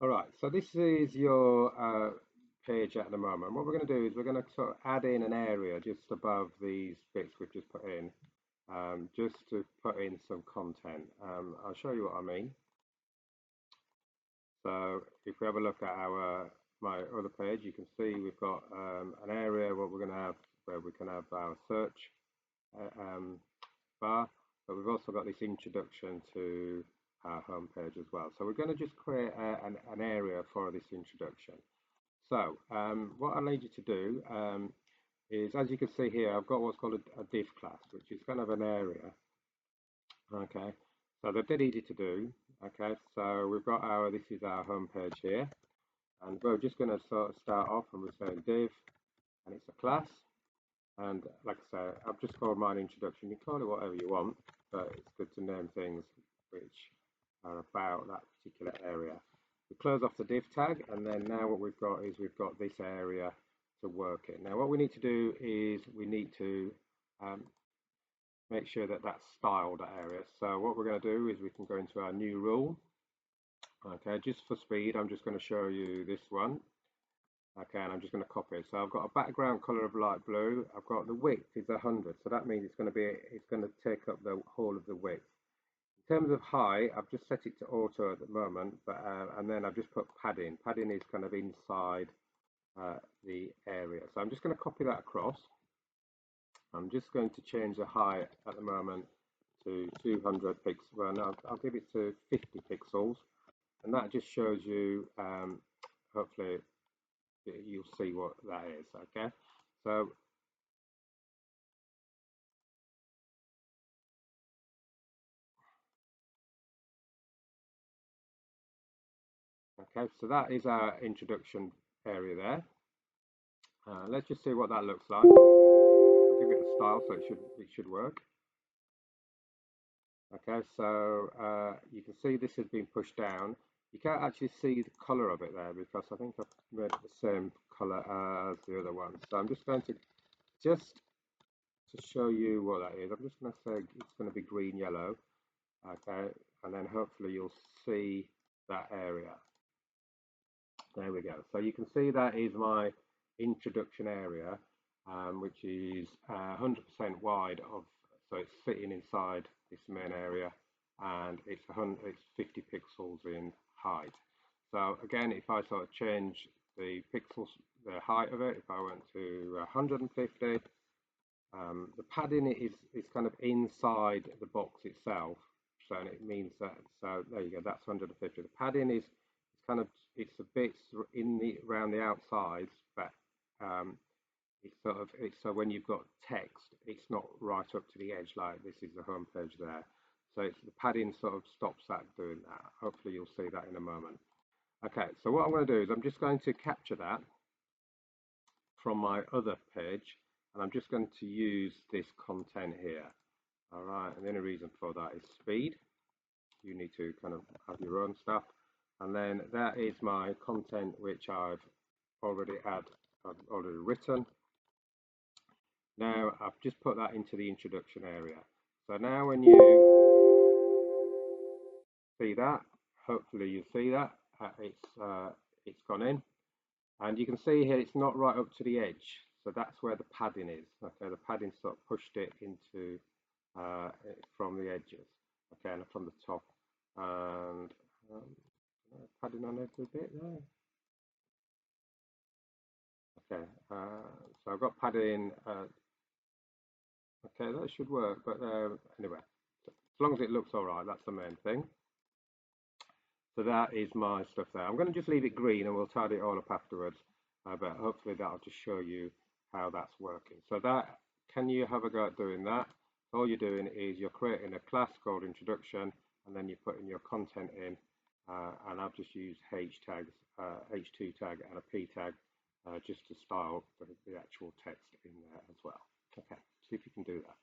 All right, so this is your page at the moment. What we're going to do is we're going to sort of add in an area just above these bits we've just put in, just to put in some content. I'll show you what I mean. So if we have a look at my other page, you can see we've got an area what we're going to have where we can have our search bar, but we've also got this introduction to our home page as well. So we're going to just create an area for this introduction. So what I need you to do is, as you can see here, I've got what's called a div class, which is kind of an area. Okay, so they're dead easy to do. Okay, so we've got this is our home page here, and we're just going to sort of start off and we're saying div, and it's a class. And like I say, I've just called mine introduction. You can call it whatever you want, but it's good to name things which are about that particular area. We close off the div tag, and then now what we've got is we've got this area to work in. Now what we need to do is we need to make sure that that's styled, that area. So what we're going to do is we can go into our new rule. Okay, just for speed, I'm just going to show you this one. Okay, and I'm just going to copy it. So I've got a background color of light blue. I've got the width is 100, so that means it's going to take up the whole of the width. In terms of height, I've just set it to auto at the moment, but and then I've just put padding. Padding is kind of inside the area. So I'm just going to copy that across. I'm just going to change the height at the moment to 200 pixels. Well, no, I'll give it to 50 pixels, and that just shows you. Hopefully, you'll see what that is. Okay, so that is our introduction area there. Let's just see what that looks like. I'll give it a style so it should work. Okay, so you can see this has been pushed down. You can't actually see the color of it there because I think I've made it the same color as the other one. So I'm just going to show you what that is. I'm just going to say it's going to be green yellow. Okay, and then hopefully you'll see that area. There we go. So you can see that is my introduction area, which is 100% wide so it's sitting inside this main area, and it's 50 pixels in height. So again, if I sort of change the pixels, the height of it, if I went to 150, the padding is kind of inside the box itself, so it means that, so there you go, that's 150. The padding is kind of, it's a bit around the outsides, but it's so when you've got text, it's not right up to the edge like this is the home page there. So the padding sort of stops that doing that. Hopefully you'll see that in a moment. Okay, so what I'm going to do is I'm just going to capture that from my other page, and I'm just going to use this content here. All right, and the only reason for that is speed. You need to kind of have your own stuff, and then that is my content which I've already written. Now I've just put that into the introduction area. So now when you see that, hopefully you see that it's gone in, and you can see here it's not right up to the edge. So that's where the padding is. Okay, the padding sort of pushed it into from the edges. Okay, and from the top, and padding on every bit there. Okay, so I've got padding. Okay, that should work, but anyway, as long as it looks all right, that's the main thing. So that is my stuff there. I'm going to just leave it green and we'll tidy it all up afterwards, but hopefully that'll just show you how that's working. So that, can you have a go at doing that? All you're doing is you're creating a class called introduction, and then you're putting your content in, and I've just used H tags, H2 tag and a P tag, just to style the actual text in there as well. Okay, see if you can do that.